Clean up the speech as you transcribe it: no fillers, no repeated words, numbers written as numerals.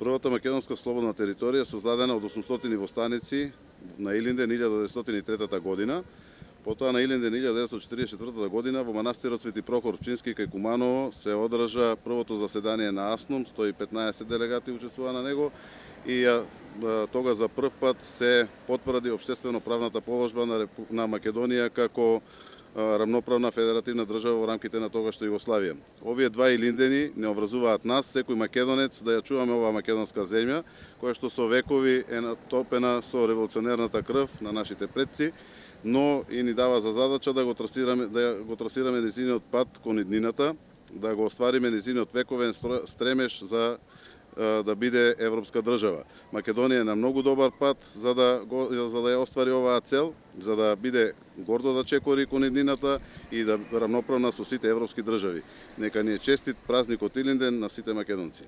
Првата македонска слободна територија создадена од 800 востаници на Илинден 1903 година. Потоа на Илинден 1944 година во манастирот Свети Прохор Пчински кај Куманово се одржа првото заседание на АСНУМ, 115 делегати учествува на него и тога за прв пат се потврди општествено-правната положба на Македонија како рамноправна федеративна држава во рамките на тогашната Југославија. Овие два Илиндени не образуваат нас, секој македонец да ја чуваме оваа македонска земја, која што со векови е натопена со револуционерната крв на нашите предци, но и ни дава за задача да го трасираме незиниот пат кон иднината, да го оствариме незиниот вековен стремеж за да биде европска држава. Македонија е на многу добар пат за да ја оствари оваа цел, за да биде гордо да чекори кон иднината и да рамноправна со сите европски држави. Нека ни е честит празникот Илинден на сите македонци.